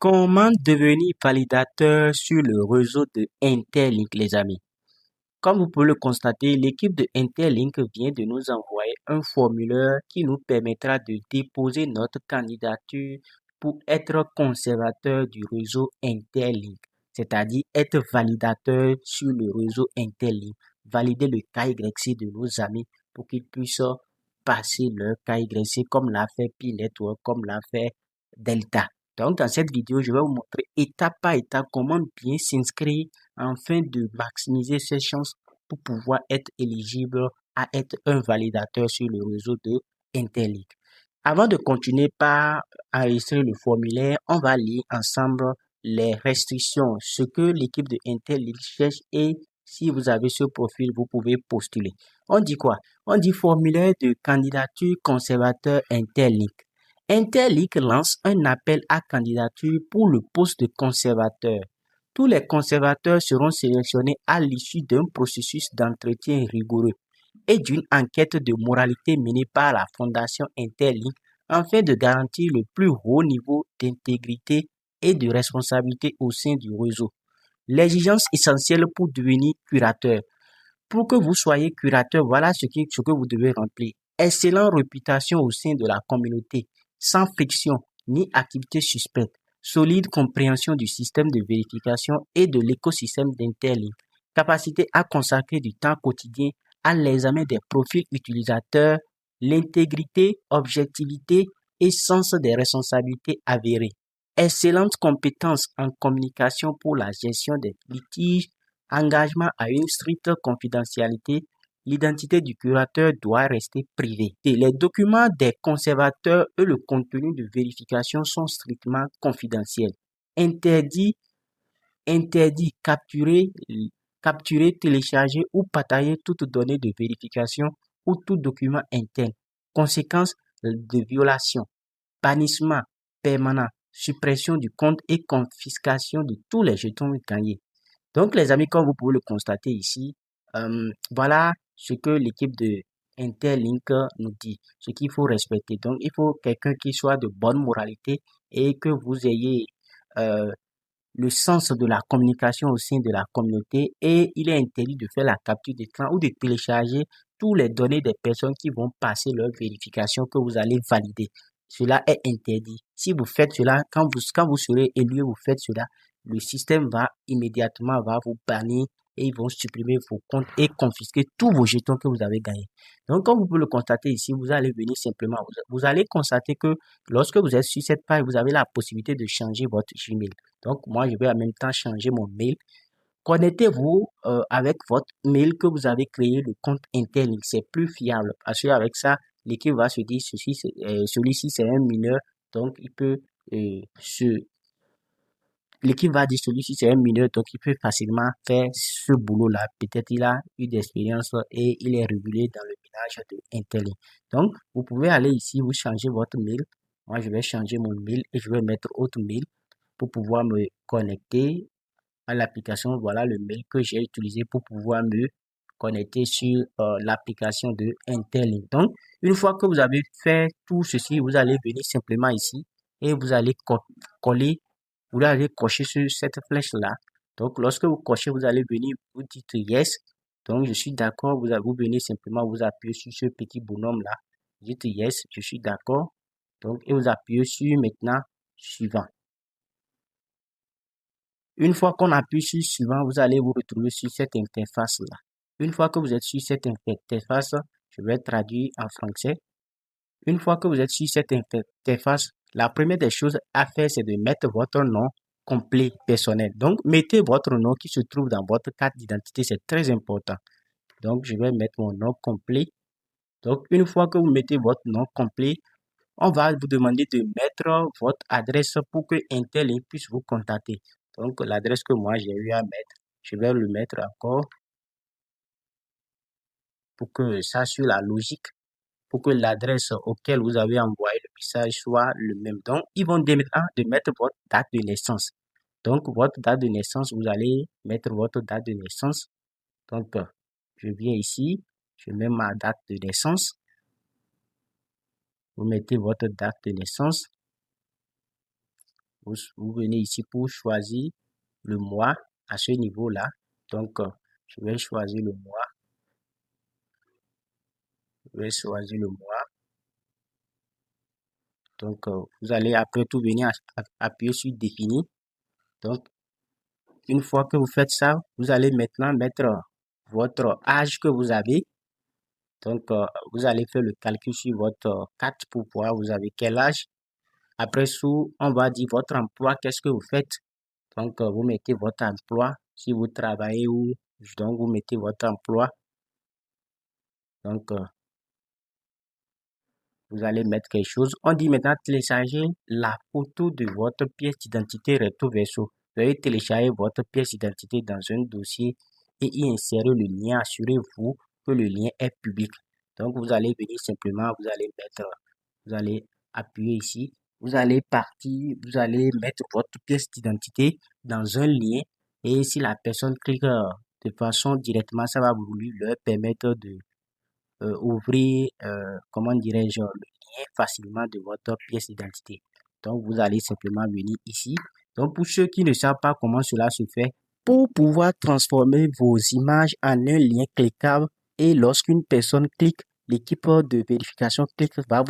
Comment devenir validateur sur le réseau de Interlink, les amis? Comme vous pouvez le constater, l'équipe de Interlink vient de nous envoyer un formulaire qui nous permettra de déposer notre candidature pour être conservateur du réseau Interlink, c'est-à-dire être validateur sur le réseau Interlink, valider le KYC de nos amis pour qu'ils puissent passer leur KYC comme l'a fait P-Network, comme l'a fait Delta. Donc, dans cette vidéo, je vais vous montrer étape par étape comment bien s'inscrire afin de maximiser ses chances pour pouvoir être éligible à être un validateur sur le réseau de Interlink. Avant de continuer par enregistrer le formulaire, on va lire ensemble les restrictions, ce que l'équipe de Interlink cherche et si vous avez ce profil, vous pouvez postuler. On dit quoi? On dit formulaire de candidature conservateur Interlink. Interlink lance un appel à candidature pour le poste de conservateur. Tous les conservateurs seront sélectionnés à l'issue d'un processus d'entretien rigoureux et d'une enquête de moralité menée par la Fondation Interlink afin de garantir le plus haut niveau d'intégrité et de responsabilité au sein du réseau. L'exigence essentielle pour devenir curateur. Pour que vous soyez curateur, voilà ce que vous devez remplir. Excellente réputation au sein de la communauté, sans friction ni activité suspecte. Solide compréhension du système de vérification et de l'écosystème d'Interlink. Capacité à consacrer du temps quotidien à l'examen des profils utilisateurs, l'intégrité, objectivité et sens des responsabilités avérées. Excellente compétence en communication pour la gestion des litiges, engagement à une stricte confidentialité, l'identité du curateur doit rester privée. Et les documents des conservateurs et le contenu de vérification sont strictement confidentiels. Interdit, capturer, télécharger ou partager toute donnée de vérification ou tout document interne. Conséquences de violation, bannissement permanent, suppression du compte et confiscation de tous les jetons gagnés. Donc, les amis, comme vous pouvez le constater ici, voilà ce que l'équipe de Interlink nous dit, ce qu'il faut respecter. Donc, il faut quelqu'un qui soit de bonne moralité et que vous ayez euh, le sens de la communication au sein de la communauté et il est interdit de faire la capture d'écran ou de télécharger tous les données des personnes qui vont passer leur vérification que vous allez valider. Cela est interdit. Si vous faites cela, quand vous serez élu, vous faites cela, le système va immédiatement va vous bannir et ils vont supprimer vos comptes et confisquer tous vos jetons que vous avez gagnés. Donc, comme vous pouvez le constater ici, vous allez venir simplement, vous allez constater que lorsque vous êtes sur cette page, vous avez la possibilité de changer votre Gmail. Donc, moi, je vais en même temps changer mon mail. Connectez-vous avec votre mail que vous avez créé, le compte Interlink. C'est plus fiable parce qu'avec ça, l'équipe va se dire celui-ci, c'est un mineur. Donc, il peut l'équipe va dire celui-ci, c'est un mineur. Donc, il peut facilement faire ce boulot-là. Peut-être il a eu d'expérience et il est régulier dans le village de Interlink. Donc, vous pouvez aller ici, vous changez votre mail. Moi, je vais changer mon mail et je vais mettre autre mail pour pouvoir me connecter à l'application. Voilà le mail que j'ai utilisé pour pouvoir me connecter sur l'application de Interlink. Donc, une fois que vous avez fait tout ceci, vous allez venir simplement ici et vous allez coller, vous allez cocher sur cette flèche-là. Donc, lorsque vous cochez, vous allez venir, vous dites yes. Donc, je suis d'accord. Vous venez simplement vous appuyer sur ce petit bonhomme-là. Vous dites yes, je suis d'accord. Donc, et vous appuyez sur maintenant suivant. Une fois qu'on appuie sur suivant, vous allez vous retrouver sur cette interface-là. Une fois que vous êtes sur cette interface, je vais traduire en français. Une fois que vous êtes sur cette interface, la première des choses à faire, c'est de mettre votre nom complet personnel. Donc, mettez votre nom qui se trouve dans votre carte d'identité, c'est très important. Donc, je vais mettre mon nom complet. Donc, une fois que vous mettez votre nom complet, on va vous demander de mettre votre adresse pour que Interlink puisse vous contacter. Donc, l'adresse que moi j'ai eu à mettre, je vais le mettre encore pour que ça suive la logique, pour que l'adresse auquel vous avez envoyé le message soit le même. Donc, ils vont de mettre votre date de naissance. Donc, votre date de naissance, vous allez mettre votre date de naissance. Donc, je viens ici, je mets ma date de naissance. Vous mettez votre date de naissance. Vous venez ici pour choisir le mois à ce niveau-là. Donc, je vais choisir le mois. Je vais choisir le mois. Donc, vous allez après tout venir appuyer sur définir. Donc, une fois que vous faites ça, vous allez maintenant mettre votre âge que vous avez. Donc, vous allez faire le calcul sur votre carte pour voir vous avez quel âge. Après, on va dire votre emploi, qu'est-ce que vous faites. Donc, vous mettez votre emploi. Si vous travaillez ou donc vous mettez votre emploi. Donc, vous allez mettre quelque chose. On dit maintenant télécharger la photo de votre pièce d'identité recto verso. Vous allez télécharger votre pièce d'identité dans un dossier et y insérer le lien. Assurez-vous que le lien est public. Donc, vous allez venir simplement, vous allez appuyer ici. Vous allez partir, vous allez mettre votre pièce d'identité dans un lien. Et si la personne clique de façon directement, ça va vous leur permettre de ouvrir, comment dirais-je, le lien facilement de votre pièce d'identité. Donc, vous allez simplement venir ici. Donc, pour ceux qui ne savent pas comment cela se fait, pour pouvoir transformer vos images en un lien cliquable et lorsqu'une personne clique, l'équipe de vérification clique va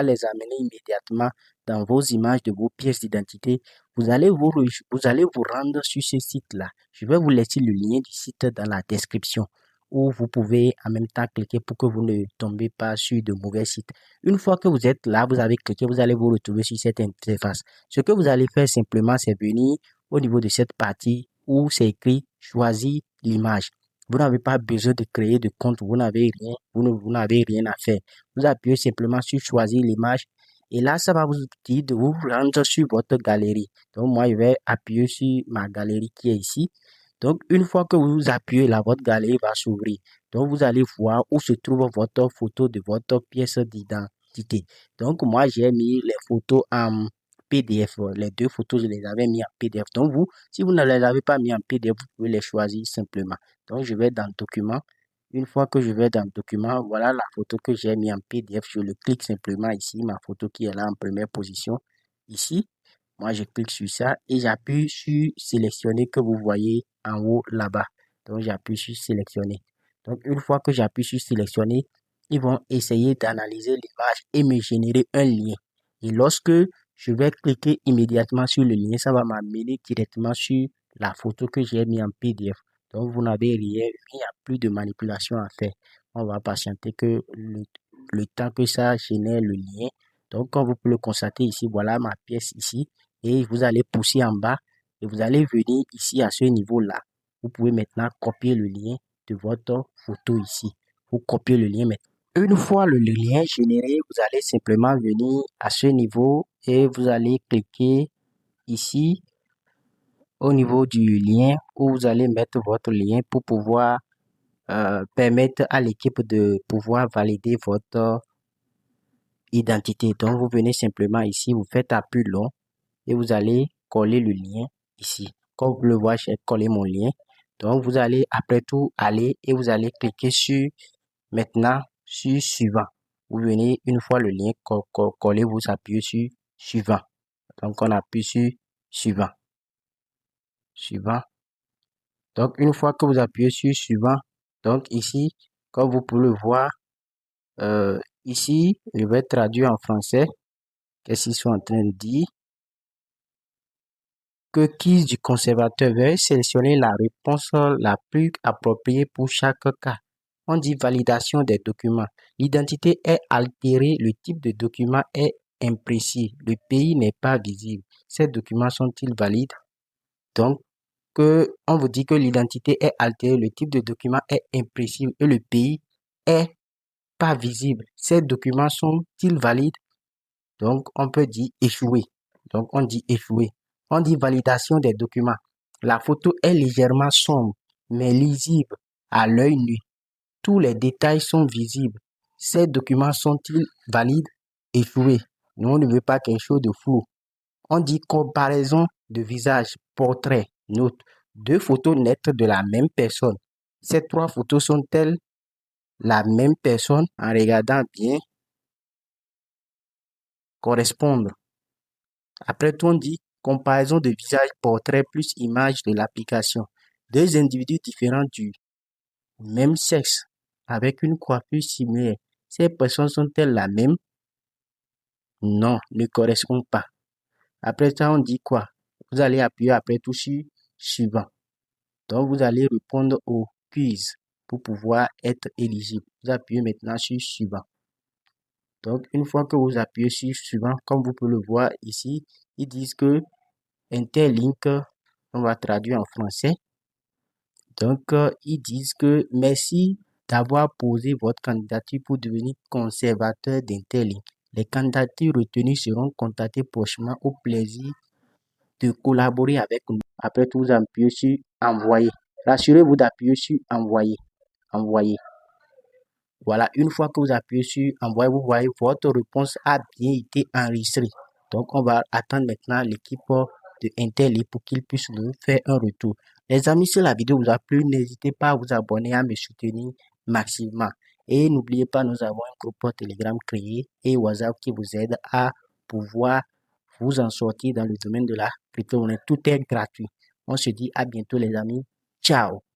les amener immédiatement dans vos images de vos pièces d'identité. Vous allez vous rendre sur ce site-là. Je vais vous laisser le lien du site dans la description où vous pouvez en même temps cliquer pour que vous ne tombez pas sur de mauvais sites. Une fois que vous êtes là, vous avez cliqué, vous allez vous retrouver sur cette interface. Ce que vous allez faire simplement, c'est venir au niveau de cette partie où c'est écrit choisir l'image. Vous n'avez pas besoin de créer de compte, vous n'avez rien, vous n'avez rien à faire. Vous appuyez simplement sur choisir l'image et là, ça va vous dire de vous rendre sur votre galerie. Donc, moi, je vais appuyer sur ma galerie qui est ici. Donc, une fois que vous appuyez là, votre galerie va s'ouvrir. Donc, vous allez voir où se trouve votre photo de votre pièce d'identité. Donc, moi, j'ai mis les photos en PDF. Les deux photos, je les avais mis en PDF. Donc, vous, si vous ne les avez pas mis en PDF, vous pouvez les choisir simplement. Donc, je vais dans Document. Une fois que je vais dans Document, voilà la photo que j'ai mis en PDF. Je le clique simplement ici, ma photo qui est là en première position. Ici, moi, je clique sur ça et j'appuie sur sélectionner que vous voyez en haut là-bas. Donc, j'appuie sur sélectionner. Donc, une fois que j'appuie sur sélectionner, ils vont essayer d'analyser l'image et me générer un lien. Et lorsque je vais cliquer immédiatement sur le lien, ça va m'amener directement sur la photo que j'ai mis en PDF. Donc, vous n'avez rien, il n'y a plus de manipulation à faire. On va patienter que le temps que ça génère le lien. Donc, comme vous pouvez le constater ici, voilà ma pièce ici. Et vous allez pousser en bas et vous allez venir ici à ce niveau-là. Vous pouvez maintenant copier le lien de votre photo ici. Vous copiez le lien maintenant. Une fois le lien généré, vous allez simplement venir à ce niveau et vous allez cliquer ici au niveau du lien où vous allez mettre votre lien pour pouvoir permettre à l'équipe de pouvoir valider votre identité. Donc, vous venez simplement ici, vous faites appui long et vous allez coller le lien ici. Comme vous le voyez, j'ai collé mon lien. Donc, vous allez après tout aller et vous allez cliquer sur maintenant sur suivant. Vous venez une fois le lien collé, vous appuyez sur suivant. Donc, on appuie sur suivant. Suivant. Donc, une fois que vous appuyez sur suivant, donc ici, comme vous pouvez le voir, ici, je vais traduire en français. Qu'est-ce qu'ils sont en train de dire? Que quiz du conservateur, veuillez sélectionner la réponse la plus appropriée pour chaque cas. On dit validation des documents. L'identité est altérée, le type de document est imprécis, le pays n'est pas visible. Ces documents sont-ils valides? Donc, on vous dit que l'identité est altérée, le type de document est imprécis et le pays est pas visible. Ces documents sont-ils valides? Donc, on peut dire échoué. Donc, on dit échoué. On dit validation des documents. La photo est légèrement sombre, mais lisible à l'œil nu. Tous les détails sont visibles. Ces documents sont-ils valides? Échoué. Nous, on ne veut pas quelque chose de flou. On dit comparaison de visage, portrait, note. Deux photos nettes de la même personne. Ces trois photos sont-elles la même personne? En regardant bien, correspondre. Après tout, on dit Comparaison de visage, portrait plus image de l'application. Deux individus différents du même sexe avec une coiffure similaire. Ces personnes sont-elles la même? Non, ne correspondent pas. Après ça, on dit quoi? Vous allez appuyer après tout sur suivant. Donc, vous allez répondre au quiz pour pouvoir être éligible. Vous appuyez maintenant sur suivant. Donc, une fois que vous appuyez sur suivant, comme vous pouvez le voir ici, ils disent que Interlink, on va traduire en français. Donc, ils disent que merci d'avoir posé votre candidature pour devenir conservateur d'Interlink. Les candidatures retenues seront contactées prochainement au plaisir de collaborer avec nous. Après tout, vous appuyez sur envoyer. Rassurez-vous d'appuyer sur envoyer. Envoyer. Voilà, une fois que vous appuyez sur envoyer, vous voyez votre réponse a bien été enregistrée. Donc, on va attendre maintenant l'équipe de Interlink pour qu'ils puissent nous faire un retour. Les amis, si la vidéo vous a plu, n'hésitez pas à vous abonner, à me soutenir massivement. Et n'oubliez pas, nous avons un groupe Telegram créé et WhatsApp qui vous aide à pouvoir vous en sortir dans le domaine de la crypto-monnaie. Tout est gratuit. On se dit à bientôt les amis. Ciao.